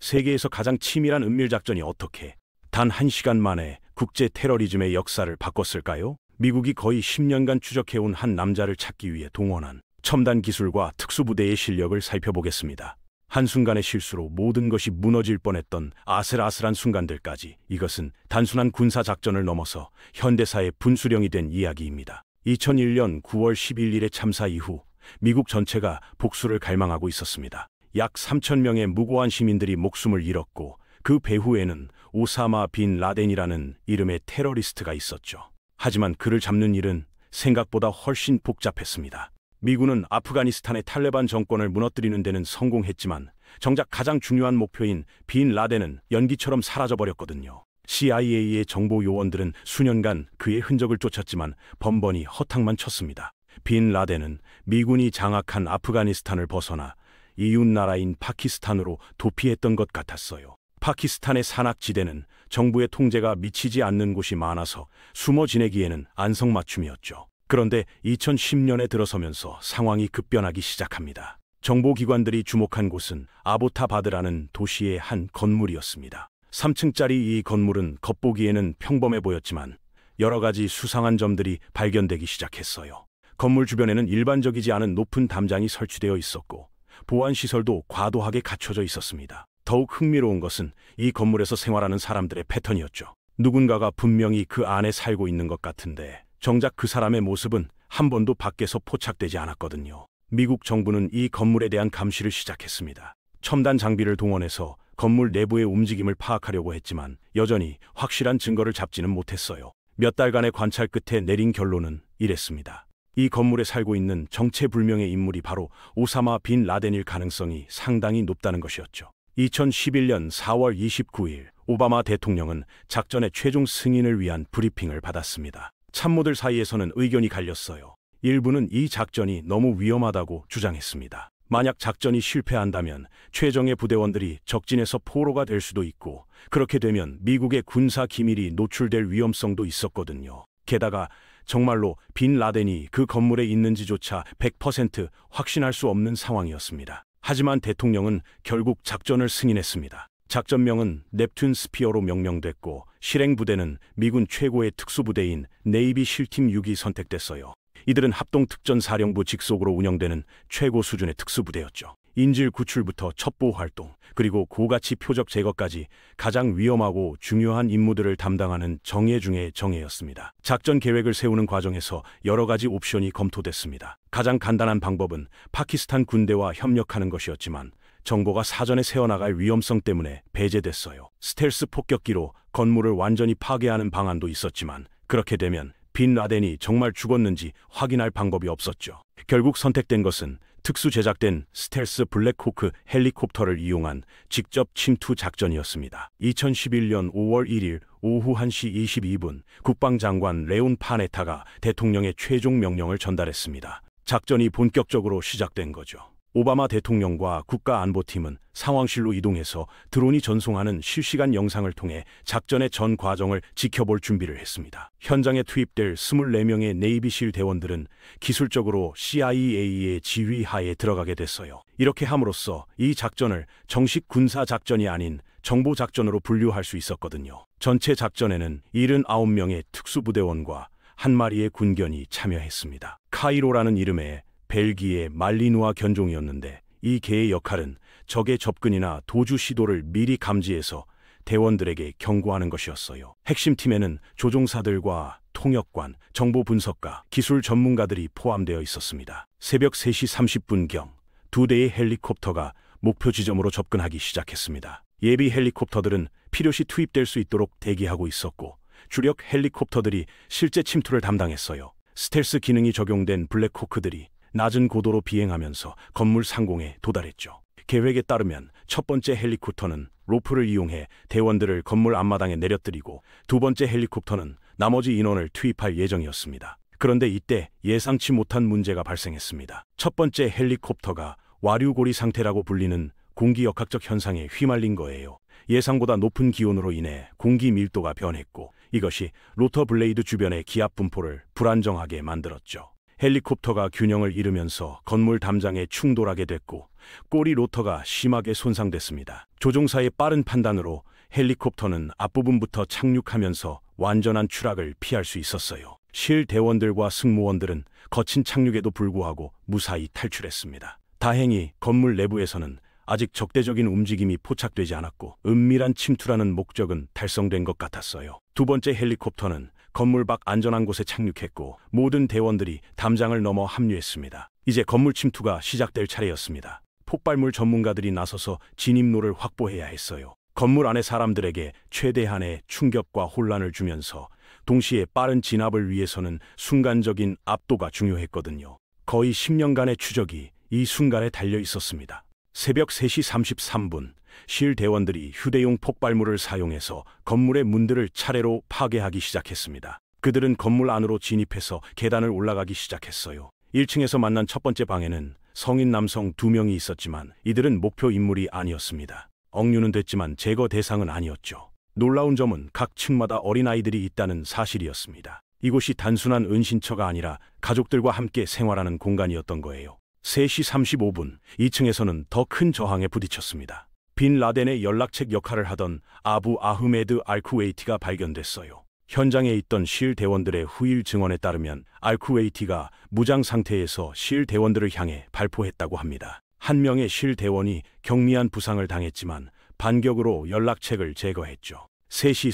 세계에서 가장 치밀한 은밀작전이 어떻게 단 1시간 만에 국제 테러리즘의 역사를 바꿨을까요? 미국이 거의 10년간 추적해온 한 남자를 찾기 위해 동원한 첨단 기술과 특수부대의 실력을 살펴보겠습니다. 한순간의 실수로 모든 것이 무너질 뻔했던 아슬아슬한 순간들까지. 이것은 단순한 군사작전을 넘어서 현대사의 분수령이 된 이야기입니다. 2001년 9월 11일의 참사 이후 미국 전체가 복수를 갈망하고 있었습니다. 약 3,000명의 무고한 시민들이 목숨을 잃었고 그 배후에는 오사마 빈 라덴이라는 이름의 테러리스트가 있었죠. 하지만 그를 잡는 일은 생각보다 훨씬 복잡했습니다. 미군은 아프가니스탄의 탈레반 정권을 무너뜨리는 데는 성공했지만 정작 가장 중요한 목표인 빈 라덴은 연기처럼 사라져버렸거든요. CIA의 정보 요원들은 수년간 그의 흔적을 쫓았지만 번번이 허탕만 쳤습니다. 빈 라덴은 미군이 장악한 아프가니스탄을 벗어나 이웃 나라인 파키스탄으로 도피했던 것 같았어요. 파키스탄의 산악지대는 정부의 통제가 미치지 않는 곳이 많아서 숨어 지내기에는 안성맞춤이었죠. 그런데 2010년에 들어서면서 상황이 급변하기 시작합니다. 정보기관들이 주목한 곳은 아보타바드라는 도시의 한 건물이었습니다. 3층짜리 이 건물은 겉보기에는 평범해 보였지만 여러 가지 수상한 점들이 발견되기 시작했어요. 건물 주변에는 일반적이지 않은 높은 담장이 설치되어 있었고 보안시설도 과도하게 갖춰져 있었습니다. 더욱 흥미로운 것은 이 건물에서 생활하는 사람들의 패턴이었죠. 누군가가 분명히 그 안에 살고 있는 것 같은데 정작 그 사람의 모습은 한 번도 밖에서 포착되지 않았거든요. 미국 정부는 이 건물에 대한 감시를 시작했습니다. 첨단 장비를 동원해서 건물 내부의 움직임을 파악하려고 했지만 여전히 확실한 증거를 잡지는 못했어요. 몇 달간의 관찰 끝에 내린 결론은 이랬습니다. 이 건물에 살고 있는 정체불명의 인물이 바로 오사마 빈 라덴일 가능성이 상당히 높다는 것이었죠. 2011년 4월 29일 오바마 대통령은 작전의 최종 승인을 위한 브리핑을 받았습니다. 참모들 사이에서는 의견이 갈렸어요. 일부는 이 작전이 너무 위험하다고 주장했습니다. 만약 작전이 실패한다면 최정예 부대원들이 적진에서 포로가 될 수도 있고 그렇게 되면 미국의 군사 기밀이 노출될 위험성도 있었거든요. 게다가 정말로 빈 라덴이 그 건물에 있는지조차 100% 확신할 수 없는 상황이었습니다. 하지만 대통령은 결국 작전을 승인했습니다. 작전명은 넵튠 스피어로 명명됐고 실행부대는 미군 최고의 특수부대인 네이비 실팀 6이 선택됐어요. 이들은 합동특전사령부 직속으로 운영되는 최고 수준의 특수부대였죠. 인질 구출부터 첩보 활동, 그리고 고가치 표적 제거까지 가장 위험하고 중요한 임무들을 담당하는 정예 중의 정예였습니다. 작전 계획을 세우는 과정에서 여러 가지 옵션이 검토됐습니다. 가장 간단한 방법은 파키스탄 군대와 협력하는 것이었지만 정보가 사전에 새어나갈 위험성 때문에 배제됐어요. 스텔스 폭격기로 건물을 완전히 파괴하는 방안도 있었지만 그렇게 되면 빈 라덴이 정말 죽었는지 확인할 방법이 없었죠. 결국 선택된 것은 특수 제작된 스텔스 블랙호크 헬리콥터를 이용한 직접 침투 작전이었습니다. 2011년 5월 1일 오후 1시 22분 국방장관 레온 파네타가 대통령의 최종 명령을 전달했습니다. 작전이 본격적으로 시작된 거죠. 오바마 대통령과 국가안보팀은 상황실로 이동해서 드론이 전송하는 실시간 영상을 통해 작전의 전 과정을 지켜볼 준비를 했습니다. 현장에 투입될 24명의 네이비실 대원들은 기술적으로 CIA의 지휘하에 들어가게 됐어요. 이렇게 함으로써 이 작전을 정식 군사작전이 아닌 정보작전으로 분류할 수 있었거든요. 전체 작전에는 79명의 특수부대원과 한 마리의 군견이 참여했습니다. 카이로라는 이름의 벨기에 말리누아 견종이었는데 이 개의 역할은 적의 접근이나 도주 시도를 미리 감지해서 대원들에게 경고하는 것이었어요. 핵심 팀에는 조종사들과 통역관, 정보 분석가, 기술 전문가들이 포함되어 있었습니다. 새벽 3시 30분경 2대의 헬리콥터가 목표 지점으로 접근하기 시작했습니다. 예비 헬리콥터들은 필요시 투입될 수 있도록 대기하고 있었고 주력 헬리콥터들이 실제 침투를 담당했어요. 스텔스 기능이 적용된 블랙호크들이 낮은 고도로 비행하면서 건물 상공에 도달했죠. 계획에 따르면 첫 번째 헬리콥터는 로프를 이용해 대원들을 건물 앞마당에 내려뜨리고 두 번째 헬리콥터는 나머지 인원을 투입할 예정이었습니다. 그런데 이때 예상치 못한 문제가 발생했습니다. 첫 번째 헬리콥터가 와류고리 상태라고 불리는 공기역학적 현상에 휘말린 거예요. 예상보다 높은 기온으로 인해 공기 밀도가 변했고 이것이 로터 블레이드 주변의 기압 분포를 불안정하게 만들었죠. 헬리콥터가 균형을 잃으면서 건물 담장에 충돌하게 됐고 꼬리 로터가 심하게 손상됐습니다. 조종사의 빠른 판단으로 헬리콥터는 앞부분부터 착륙하면서 완전한 추락을 피할 수 있었어요. 실 대원들과 승무원들은 거친 착륙에도 불구하고 무사히 탈출했습니다. 다행히 건물 내부에서는 아직 적대적인 움직임이 포착되지 않았고 은밀한 침투라는 목적은 달성된 것 같았어요. 두 번째 헬리콥터는 건물 밖 안전한 곳에 착륙했고 모든 대원들이 담장을 넘어 합류했습니다. 이제 건물 침투가 시작될 차례였습니다. 폭발물 전문가들이 나서서 진입로를 확보해야 했어요. 건물 안의 사람들에게 최대한의 충격과 혼란을 주면서 동시에 빠른 진압을 위해서는 순간적인 압도가 중요했거든요. 거의 10년간의 추적이 이 순간에 달려 있었습니다. 새벽 3시 33분, 실 대원들이 휴대용 폭발물을 사용해서 건물의 문들을 차례로 파괴하기 시작했습니다. 그들은 건물 안으로 진입해서 계단을 올라가기 시작했어요. 1층에서 만난 첫 번째 방에는 성인 남성 2명이 있었지만 이들은 목표 인물이 아니었습니다. 억류는 됐지만 제거 대상은 아니었죠. 놀라운 점은 각 층마다 어린아이들이 있다는 사실이었습니다. 이곳이 단순한 은신처가 아니라 가족들과 함께 생활하는 공간이었던 거예요. 3시 35분, 2층에서는 더 큰 저항에 부딪혔습니다. 빈 라덴의 연락책 역할을 하던 아부 아흐메드 알쿠웨이티가 발견됐어요. 현장에 있던 실 대원들의 후일 증언에 따르면 알쿠웨이티가 무장 상태에서 실 대원들을 향해 발포했다고 합니다. 한 명의 실 대원이 경미한 부상을 당했지만 반격으로 연락책을 제거했죠. 3시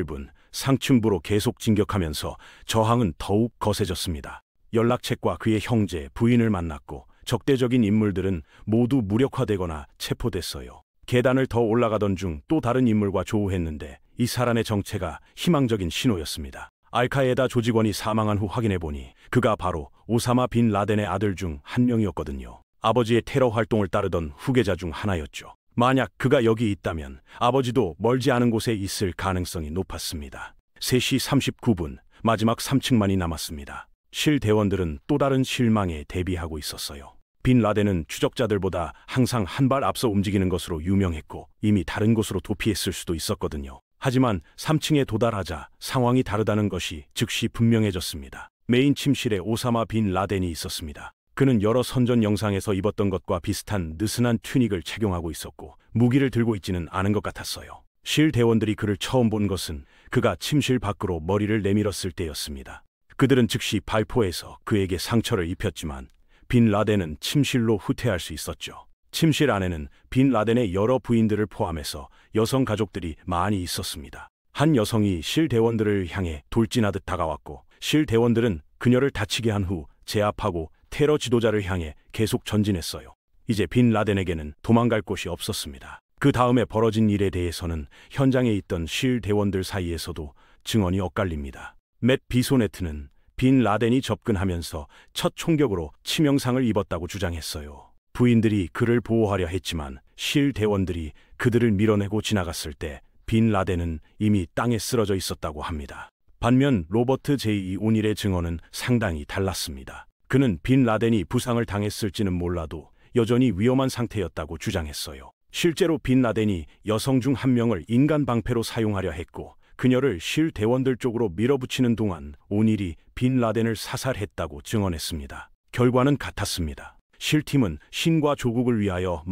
37분, 상층부로 계속 진격하면서 저항은 더욱 거세졌습니다. 연락책과 그의 형제, 부인을 만났고 적대적인 인물들은 모두 무력화되거나 체포됐어요. 계단을 더 올라가던 중 또 다른 인물과 조우했는데 이 사람의 정체가 희망적인 신호였습니다. 알카에다 조직원이 사망한 후 확인해보니 그가 바로 오사마 빈 라덴의 아들 중 한 명이었거든요. 아버지의 테러 활동을 따르던 후계자 중 하나였죠. 만약 그가 여기 있다면 아버지도 멀지 않은 곳에 있을 가능성이 높았습니다. 3시 39분, 마지막 3층만이 남았습니다. 실 대원들은 또 다른 실망에 대비하고 있었어요. 빈 라덴은 추적자들보다 항상 한 발 앞서 움직이는 것으로 유명했고 이미 다른 곳으로 도피했을 수도 있었거든요. 하지만 3층에 도달하자 상황이 다르다는 것이 즉시 분명해졌습니다. 메인 침실에 오사마 빈 라덴이 있었습니다. 그는 여러 선전 영상에서 입었던 것과 비슷한 느슨한 튜닉을 착용하고 있었고 무기를 들고 있지는 않은 것 같았어요. 실 대원들이 그를 처음 본 것은 그가 침실 밖으로 머리를 내밀었을 때였습니다. 그들은 즉시 발포해서 그에게 상처를 입혔지만 빈 라덴은 침실로 후퇴할 수 있었죠. 침실 안에는 빈 라덴의 여러 부인들을 포함해서 여성 가족들이 많이 있었습니다. 한 여성이 실 대원들을 향해 돌진하듯 다가왔고 실 대원들은 그녀를 다치게 한 후 제압하고 테러 지도자를 향해 계속 전진했어요. 이제 빈 라덴에게는 도망갈 곳이 없었습니다. 그 다음에 벌어진 일에 대해서는 현장에 있던 실 대원들 사이에서도 증언이 엇갈립니다. 맷 비소네트는 빈 라덴이 접근하면서 첫 총격으로 치명상을 입었다고 주장했어요. 부인들이 그를 보호하려 했지만 실 대원들이 그들을 밀어내고 지나갔을 때 빈 라덴은 이미 땅에 쓰러져 있었다고 합니다. 반면 로버트 제이 오닐의 증언은 상당히 달랐습니다. 그는 빈 라덴이 부상을 당했을지는 몰라도 여전히 위험한 상태였다고 주장했어요. 실제로 빈 라덴이 여성 중 한 명을 인간 방패로 사용하려 했고 그녀를 실 대원들 쪽으로 밀어붙이는 동안 오닐이 빈 라덴을 사살했다고 증언했습니다. 결과는 같았습니다. 실팀은 신과 조국을 위하여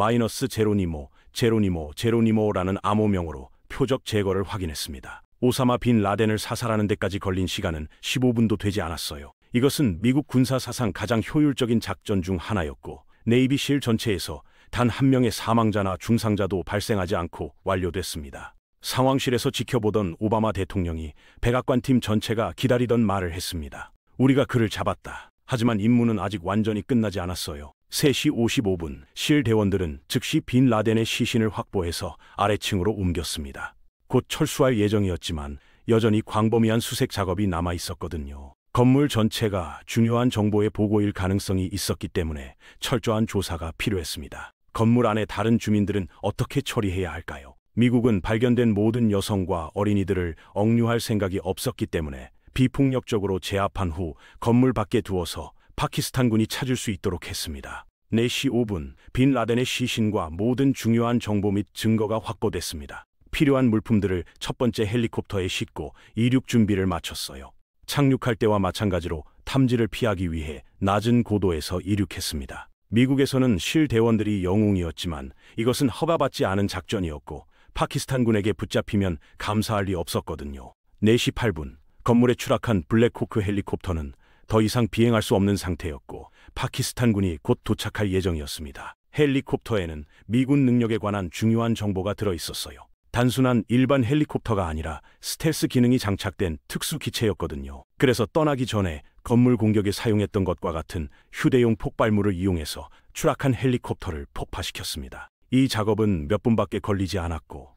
제로니모라는 암호명으로 표적 제거를 확인했습니다. 오사마 빈 라덴을 사살하는 데까지 걸린 시간은 15분도 되지 않았어요. 이것은 미국 군사 사상 가장 효율적인 작전 중 하나였고 네이비 실 전체에서 단 한 명의 사망자나 중상자도 발생하지 않고 완료됐습니다. 상황실에서 지켜보던 오바마 대통령이 백악관팀 전체가 기다리던 말을 했습니다. 우리가 그를 잡았다. 하지만 임무는 아직 완전히 끝나지 않았어요. 3시 55분, 실 대원들은 즉시 빈 라덴의 시신을 확보해서 아래층으로 옮겼습니다. 곧 철수할 예정이었지만 여전히 광범위한 수색 작업이 남아 있었거든요. 건물 전체가 중요한 정보의 보고일 가능성이 있었기 때문에 철저한 조사가 필요했습니다. 건물 안의 다른 주민들은 어떻게 처리해야 할까요? 미국은 발견된 모든 여성과 어린이들을 억류할 생각이 없었기 때문에 비폭력적으로 제압한 후 건물 밖에 두어서 파키스탄군이 찾을 수 있도록 했습니다. 4시 5분, 빈 라덴의 시신과 모든 중요한 정보 및 증거가 확보됐습니다. 필요한 물품들을 첫 번째 헬리콥터에 싣고 이륙 준비를 마쳤어요. 착륙할 때와 마찬가지로 탐지를 피하기 위해 낮은 고도에서 이륙했습니다. 미국에서는 실 대원들이 영웅이었지만 이것은 허가받지 않은 작전이었고 파키스탄군에게 붙잡히면 감사할 리 없었거든요. 4시 8분 건물에 추락한 블랙호크 헬리콥터는 더 이상 비행할 수 없는 상태였고 파키스탄군이 곧 도착할 예정이었습니다. 헬리콥터에는 미군 능력에 관한 중요한 정보가 들어있었어요. 단순한 일반 헬리콥터가 아니라 스텔스 기능이 장착된 특수 기체였거든요. 그래서 떠나기 전에 건물 공격에 사용했던 것과 같은 휴대용 폭발물을 이용해서 추락한 헬리콥터를 폭파시켰습니다. 이 작업은 몇 분밖에 걸리지 않았고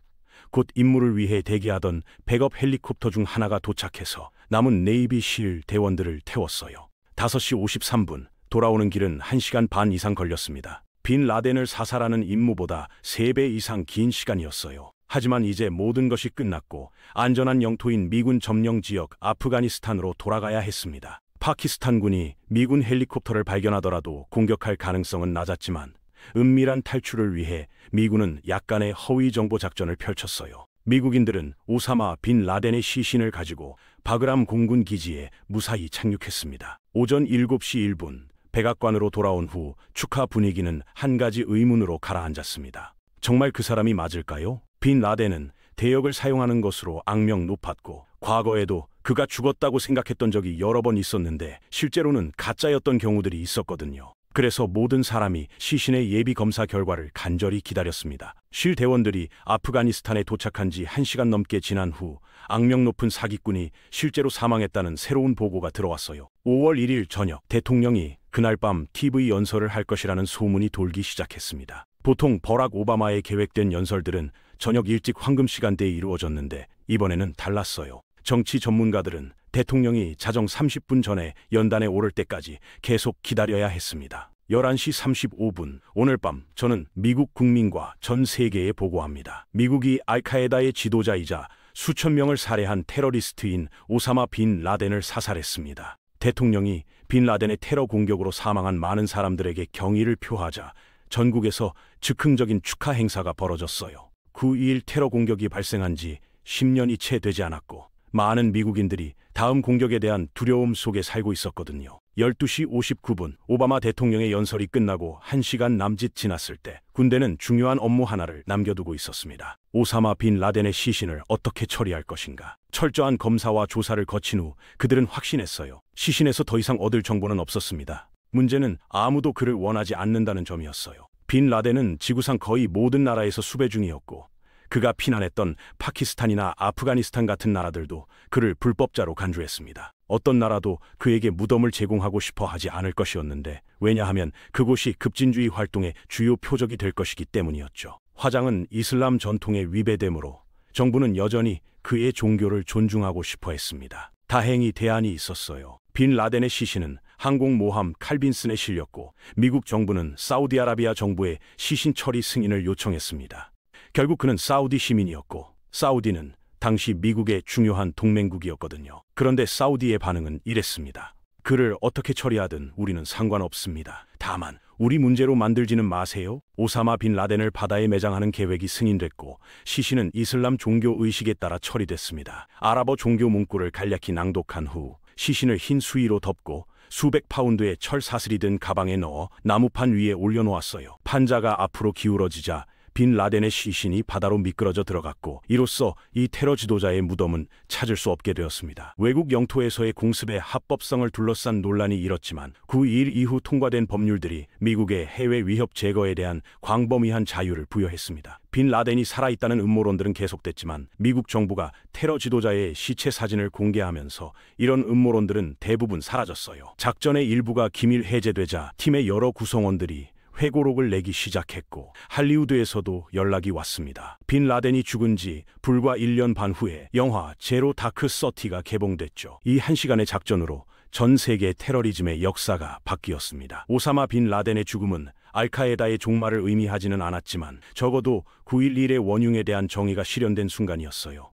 곧 임무를 위해 대기하던 백업 헬리콥터 중 하나가 도착해서 남은 네이비 실 대원들을 태웠어요. 5시 53분 돌아오는 길은 1시간 반 이상 걸렸습니다. 빈 라덴을 사살하는 임무보다 3배 이상 긴 시간이었어요. 하지만 이제 모든 것이 끝났고 안전한 영토인 미군 점령 지역 아프가니스탄으로 돌아가야 했습니다. 파키스탄군이 미군 헬리콥터를 발견하더라도 공격할 가능성은 낮았지만 은밀한 탈출을 위해 미군은 약간의 허위 정보 작전을 펼쳤어요. 미국인들은 오사마 빈 라덴의 시신을 가지고 바그람 공군 기지에 무사히 착륙했습니다. 오전 7시 1분 백악관으로 돌아온 후 축하 분위기는 한 가지 의문으로 가라앉았습니다. 정말 그 사람이 맞을까요? 빈 라덴은 대역을 사용하는 것으로 악명 높았고 과거에도 그가 죽었다고 생각했던 적이 여러 번 있었는데 실제로는 가짜였던 경우들이 있었거든요. 그래서 모든 사람이 시신의 예비 검사 결과를 간절히 기다렸습니다. 실 대원들이 아프가니스탄에 도착한 지 1시간 넘게 지난 후 악명 높은 사기꾼이 실제로 사망했다는 새로운 보고가 들어왔어요. 5월 1일 저녁 대통령이 그날 밤 TV 연설을 할 것이라는 소문이 돌기 시작했습니다. 보통 버락 오바마의 계획된 연설들은 저녁 일찍 황금 시간대에 이루어졌는데 이번에는 달랐어요. 정치 전문가들은 대통령이 자정 30분 전에 연단에 오를 때까지 계속 기다려야 했습니다. 11시 35분 오늘 밤 저는 미국 국민과 전 세계에 보고합니다. 미국이 알카에다의 지도자이자 수천 명을 살해한 테러리스트인 오사마 빈 라덴을 사살했습니다. 대통령이 빈 라덴의 테러 공격으로 사망한 많은 사람들에게 경의를 표하자 전국에서 즉흥적인 축하 행사가 벌어졌어요. 9.21 테러 공격이 발생한 지 10년이 채 되지 않았고 많은 미국인들이 다음 공격에 대한 두려움 속에 살고 있었거든요. 12시 59분 오바마 대통령의 연설이 끝나고 1시간 남짓 지났을 때 군대는 중요한 업무 하나를 남겨두고 있었습니다. 오사마 빈 라덴의 시신을 어떻게 처리할 것인가. 철저한 검사와 조사를 거친 후 그들은 확신했어요. 시신에서 더 이상 얻을 정보는 없었습니다. 문제는 아무도 그를 원하지 않는다는 점이었어요. 빈 라덴은 지구상 거의 모든 나라에서 수배 중이었고 그가 피난했던 파키스탄이나 아프가니스탄 같은 나라들도 그를 불법자로 간주했습니다. 어떤 나라도 그에게 무덤을 제공하고 싶어 하지 않을 것이었는데 왜냐하면 그곳이 급진주의 활동의 주요 표적이 될 것이기 때문이었죠. 화장은 이슬람 전통에 위배되므로 정부는 여전히 그의 종교를 존중하고 싶어 했습니다. 다행히 대안이 있었어요. 빈 라덴의 시신은 항공모함 칼빈슨에 실렸고 미국 정부는 사우디아라비아 정부에 시신 처리 승인을 요청했습니다. 결국 그는 사우디 시민이었고 사우디는 당시 미국의 중요한 동맹국이었거든요. 그런데 사우디의 반응은 이랬습니다. 그를 어떻게 처리하든 우리는 상관없습니다. 다만 우리 문제로 만들지는 마세요. 오사마 빈 라덴을 바다에 매장하는 계획이 승인됐고 시신은 이슬람 종교 의식에 따라 처리됐습니다. 아랍어 종교 문구를 간략히 낭독한 후 시신을 흰 수의로 덮고 수백 파운드의 철 사슬이 든 가방에 넣어 나무판 위에 올려놓았어요. 판자가 앞으로 기울어지자 빈 라덴의 시신이 바다로 미끄러져 들어갔고 이로써 이 테러 지도자의 무덤은 찾을 수 없게 되었습니다. 외국 영토에서의 공습의 합법성을 둘러싼 논란이 일었지만 9.21 이후 통과된 법률들이 미국의 해외 위협 제거에 대한 광범위한 자유를 부여했습니다. 빈 라덴이 살아있다는 음모론들은 계속됐지만 미국 정부가 테러 지도자의 시체 사진을 공개하면서 이런 음모론들은 대부분 사라졌어요. 작전의 일부가 기밀 해제되자 팀의 여러 구성원들이 회고록을 내기 시작했고 할리우드에서도 연락이 왔습니다. 빈 라덴이 죽은 지 불과 1년 반 후에 영화 제로 다크 서티가 개봉됐죠. 이 1시간의 작전으로 전 세계 테러리즘의 역사가 바뀌었습니다. 오사마 빈 라덴의 죽음은 알카에다의 종말을 의미하지는 않았지만 적어도 9.11의 원흉에 대한 정의가 실현된 순간이었어요.